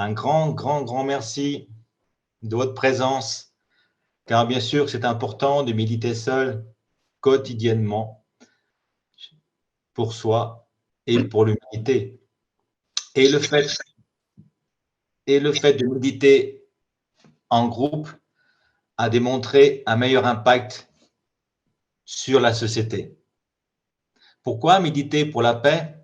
Un grand, grand, grand merci de votre présence, car bien sûr, c'est important de méditer seul quotidiennement pour soi et pour l'humanité. Et le fait de méditer en groupe a démontré un meilleur impact sur la société. Pourquoi méditer pour la paix?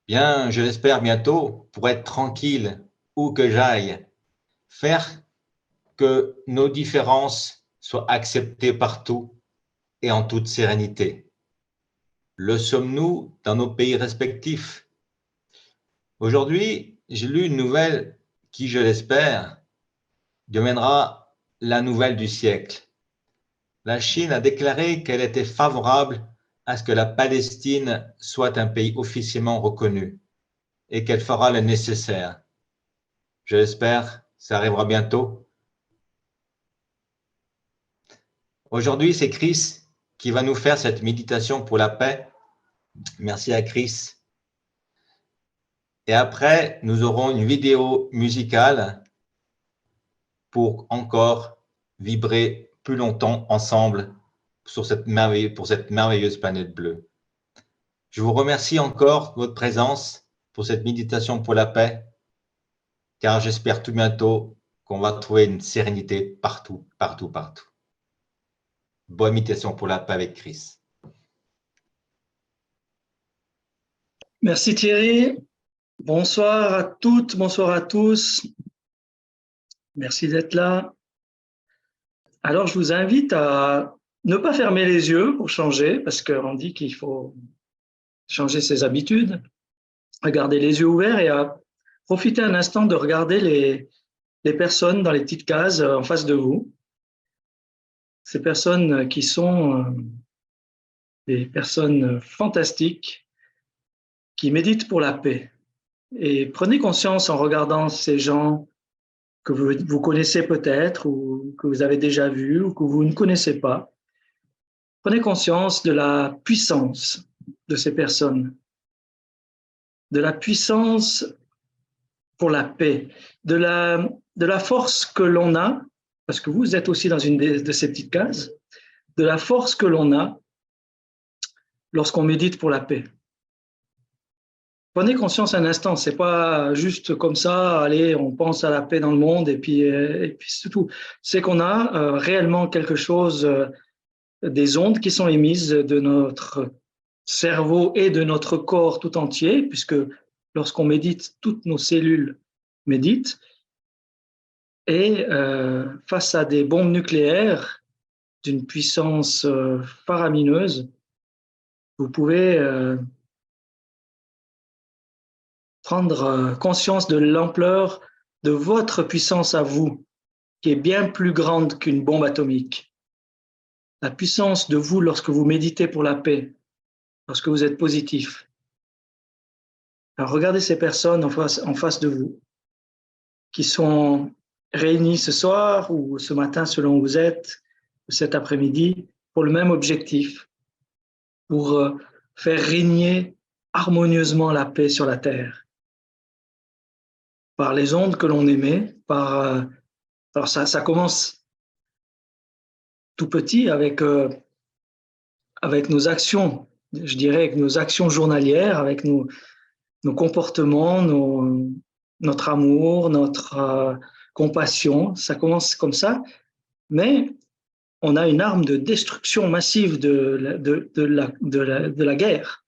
Bien, je l'espère bientôt, pour être tranquille où que j'aille, faire que nos différences soient acceptées partout et en toute sérénité. Le sommes-nous dans nos pays respectifs? Aujourd'hui, j'ai lu une nouvelle qui, je l'espère, deviendra la nouvelle du siècle. La Chine a déclaré qu'elle était favorable à ce que la Palestine soit un pays officiellement reconnu et qu'elle fera le nécessaire. Je l'espère, ça arrivera bientôt. Aujourd'hui, c'est Chris qui va nous faire cette méditation pour la paix. Merci à Chris. Et après, nous aurons une vidéo musicale pour encore vibrer plus longtemps ensemble pour cette merveilleuse planète bleue. Je vous remercie encore de votre présence pour cette méditation pour la paix, car j'espère tout bientôt qu'on va trouver une sérénité partout, partout, partout. Bonne méditation pour la paix avec Chris. Merci Thierry. Bonsoir à toutes, bonsoir à tous. Merci d'être là. Alors, je vous invite à ne pas fermer les yeux pour changer, parce qu'on dit qu'il faut changer ses habitudes, à garder les yeux ouverts et à profiter un instant de regarder les personnes dans les petites cases en face de vous. Ces personnes qui sont des personnes fantastiques qui méditent pour la paix. Et prenez conscience en regardant ces gens que vous connaissez peut-être ou que vous avez déjà vus ou que vous ne connaissez pas. Prenez conscience de la puissance de ces personnes, de la puissance pour la paix, de la force que l'on a, parce que vous êtes aussi dans une de ces petites cases, de la force que l'on a lorsqu'on médite pour la paix. Prenez conscience un instant, c'est pas juste comme ça, allez, on pense à la paix dans le monde et puis c'est tout. C'est qu'on a réellement quelque chose, des ondes qui sont émises de notre cerveau et de notre corps tout entier, puisque lorsqu'on médite, toutes nos cellules méditent, et face à des bombes nucléaires d'une puissance faramineuse, vous pouvez prendre conscience de l'ampleur de votre puissance à vous, qui est bien plus grande qu'une bombe atomique. La puissance de vous lorsque vous méditez pour la paix, lorsque vous êtes positif. Alors regardez ces personnes en face de vous, qui sont réunies ce soir ou ce matin selon où vous êtes, ou cet après-midi, pour le même objectif, pour faire régner harmonieusement la paix sur la terre. Par les ondes que l'on émet, alors ça commence tout petit avec nos actions, je dirais avec nos actions journalières, avec nos comportements, notre amour, notre compassion, ça commence comme ça, mais on a une arme de destruction massive de la guerre.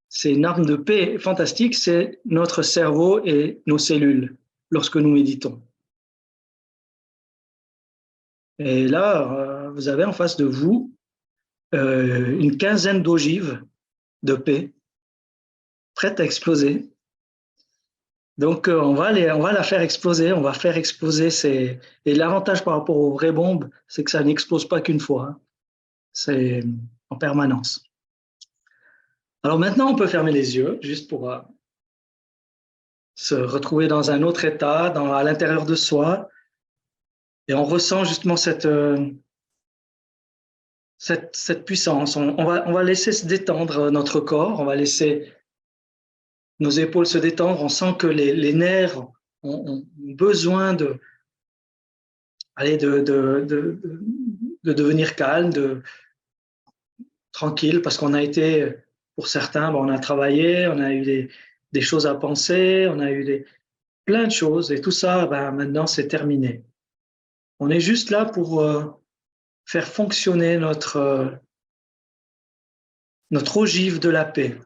C'est une arme de paix fantastique, c'est notre cerveau et nos cellules lorsque nous méditons. Et là, vous avez en face de vous une quinzaine d'ogives de paix prêtes à exploser. Donc, on va la faire exploser, on va faire exploser ces... Et l'avantage par rapport aux vraies bombes, c'est que ça n'explose pas qu'une fois, hein. C'est en permanence. Alors maintenant, on peut fermer les yeux, juste pour se retrouver dans un autre état, à l'intérieur de soi. Et on ressent justement cette puissance. On va laisser se détendre notre corps, on va laisser nos épaules se détendre. On sent que les nerfs ont besoin de devenir calmes, tranquilles, parce qu'on a été, pour certains, on a travaillé, on a eu des choses à penser, on a eu plein de choses, et tout ça, maintenant, c'est terminé. On est juste là pour faire fonctionner notre ogive de la paix.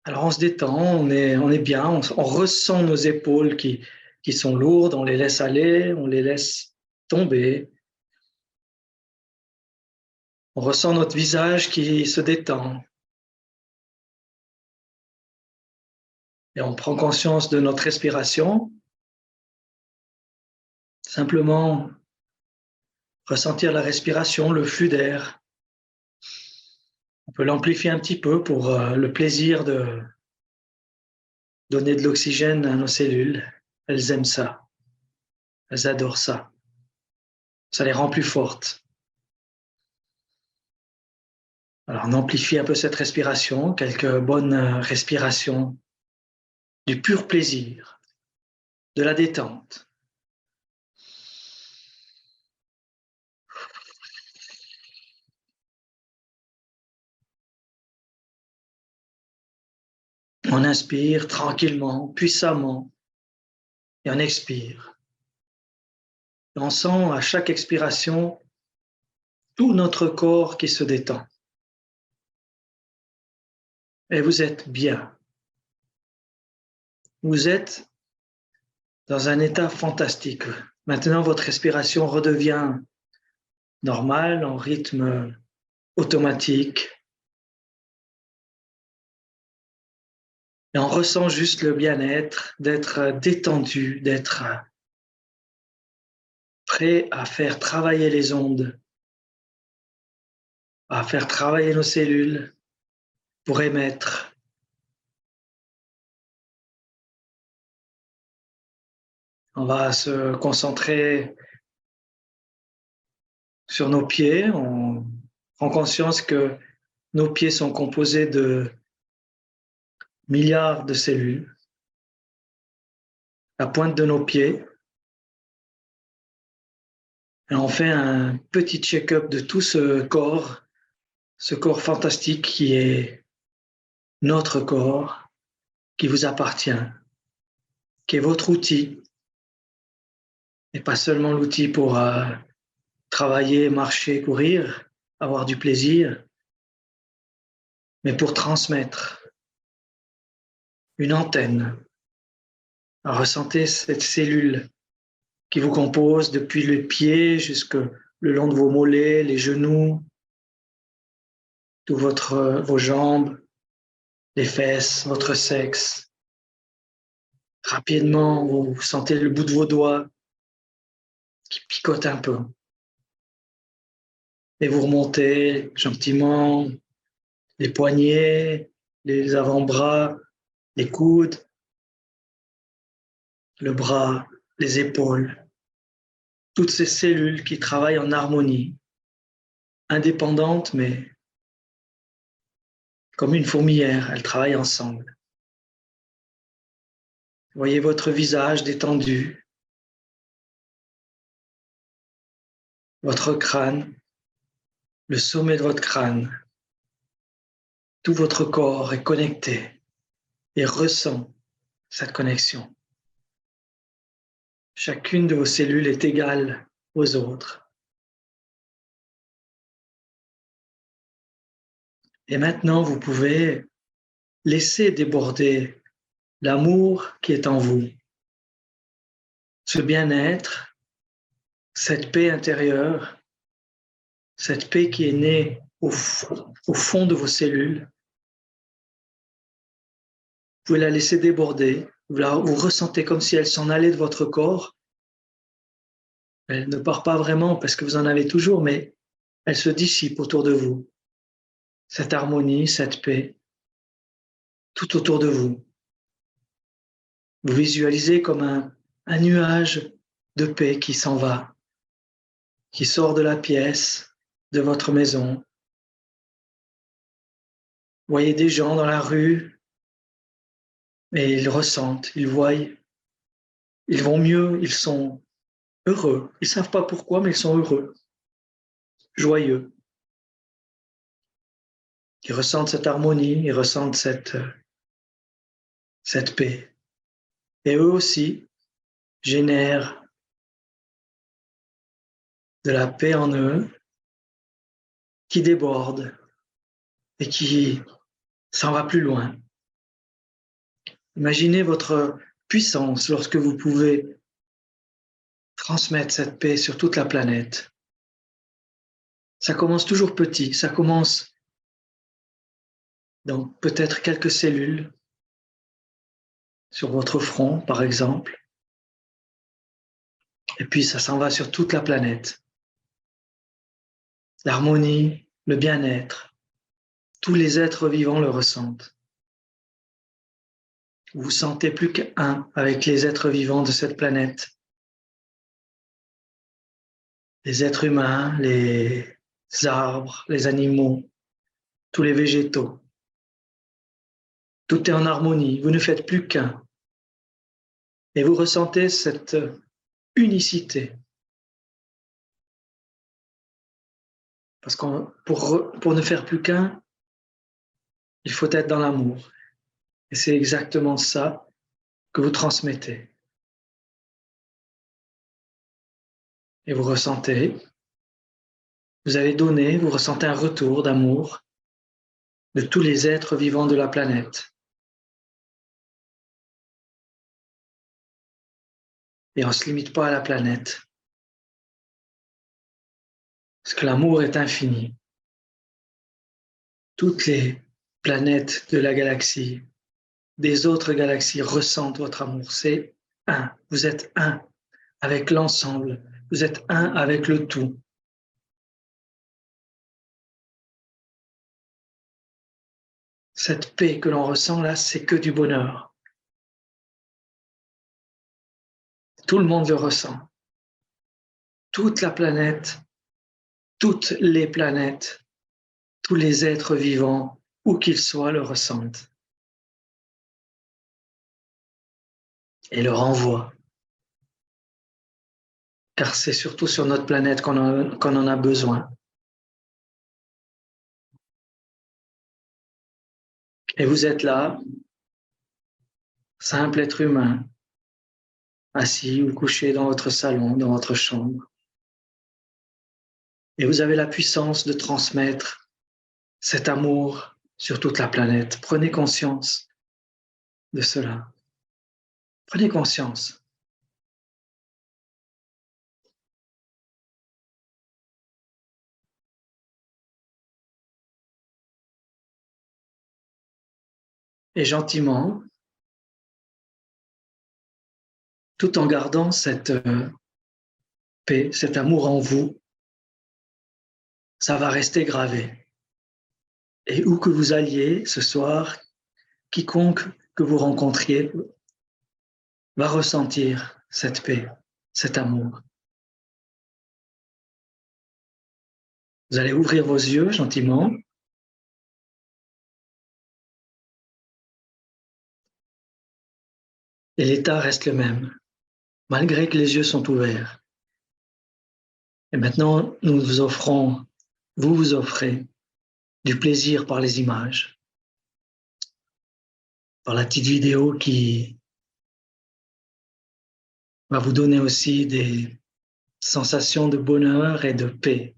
Alors on se détend, on est bien, on ressent nos épaules qui sont lourdes, on les laisse aller, on les laisse tomber. On ressent notre visage qui se détend. Et on prend conscience de notre respiration. Simplement ressentir la respiration, le flux d'air. On peut l'amplifier un petit peu pour le plaisir de donner de l'oxygène à nos cellules. Elles aiment ça. Elles adorent ça. Ça les rend plus fortes. Alors, on amplifie un peu cette respiration, quelques bonnes respirations, du pur plaisir, de la détente. On inspire tranquillement, puissamment, et on expire. Et on sent à chaque expiration tout notre corps qui se détend. Et vous êtes bien. Vous êtes dans un état fantastique. Maintenant, votre respiration redevient normale, en rythme automatique. Et on ressent juste le bien-être, d'être détendu, d'être prêt à faire travailler les ondes, à faire travailler nos cellules pour émettre. On va se concentrer sur nos pieds. On prend conscience que nos pieds sont composés de milliards de cellules. La pointe de nos pieds. Et on fait un petit check-up de tout ce corps fantastique qui est notre corps, qui vous appartient, qui est votre outil, et pas seulement l'outil pour travailler, marcher, courir, avoir du plaisir, mais pour transmettre une antenne. Ressentez cette cellule qui vous compose depuis le pied jusque le long de vos mollets, les genoux, tout vos jambes, les fesses, votre sexe. Rapidement, vous sentez le bout de vos doigts qui picote un peu. Et vous remontez gentiment les poignets, les avant-bras, les coudes, le bras, les épaules. Toutes ces cellules qui travaillent en harmonie, indépendantes, mais comme une fourmilière, elles travaillent ensemble. Voyez votre visage détendu, votre crâne, le sommet de votre crâne. Tout votre corps est connecté et ressent cette connexion. Chacune de vos cellules est égale aux autres. Et maintenant, vous pouvez laisser déborder l'amour qui est en vous, ce bien-être, cette paix intérieure, cette paix qui est née au fond de vos cellules. Vous pouvez la laisser déborder, vous ressentez comme si elle s'en allait de votre corps. Elle ne part pas vraiment parce que vous en avez toujours, mais elle se dissipe autour de vous. Cette harmonie, cette paix, tout autour de vous. Vous visualisez comme un nuage de paix qui s'en va, qui sort de la pièce, de votre maison. Vous voyez des gens dans la rue, Et ils ressentent, ils voient, ils vont mieux, ils sont heureux. Ils ne savent pas pourquoi, mais ils sont heureux, joyeux. Ils ressentent cette harmonie, ils ressentent cette paix. Et eux aussi génèrent de la paix en eux qui déborde et qui s'en va plus loin. Imaginez votre puissance lorsque vous pouvez transmettre cette paix sur toute la planète. Ça commence toujours petit, ça commence dans peut-être quelques cellules sur votre front, par exemple, et puis ça s'en va sur toute la planète. L'harmonie, le bien-être, tous les êtres vivants le ressentent. Vous vous sentez plus qu'un avec les êtres vivants de cette planète. Les êtres humains, les arbres, les animaux, tous les végétaux. Tout est en harmonie, vous ne faites plus qu'un. Et vous ressentez cette unicité. Parce que pour ne faire plus qu'un, il faut être dans l'amour. Et c'est exactement ça que vous transmettez. Et vous ressentez, vous allez donner, vous ressentez un retour d'amour de tous les êtres vivants de la planète. Et on ne se limite pas à la planète. Parce que l'amour est infini. Toutes les planètes de la galaxie, des autres galaxies ressentent votre amour. C'est un. Vous êtes un avec l'ensemble. Vous êtes un avec le tout. Cette paix que l'on ressent là, c'est que du bonheur. Tout le monde le ressent. Toute la planète, toutes les planètes, tous les êtres vivants, où qu'ils soient, le ressentent. Et le renvoient. Car c'est surtout sur notre planète qu'on en a besoin. Et vous êtes là, simple être humain, assis ou couché dans votre salon, dans votre chambre. Et vous avez la puissance de transmettre cet amour sur toute la planète. Prenez conscience de cela. Prenez conscience. Et gentiment, tout en gardant cette paix, cet amour en vous, ça va rester gravé. Et où que vous alliez ce soir, quiconque que vous rencontriez va ressentir cette paix, cet amour. Vous allez ouvrir vos yeux gentiment. Et l'état reste le même, malgré que les yeux sont ouverts. Et maintenant, nous vous offrons, vous vous offrez du plaisir par les images, par la petite vidéo qui va vous donner aussi des sensations de bonheur et de paix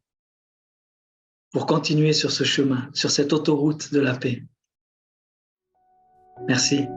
pour continuer sur ce chemin, sur cette autoroute de la paix. Merci.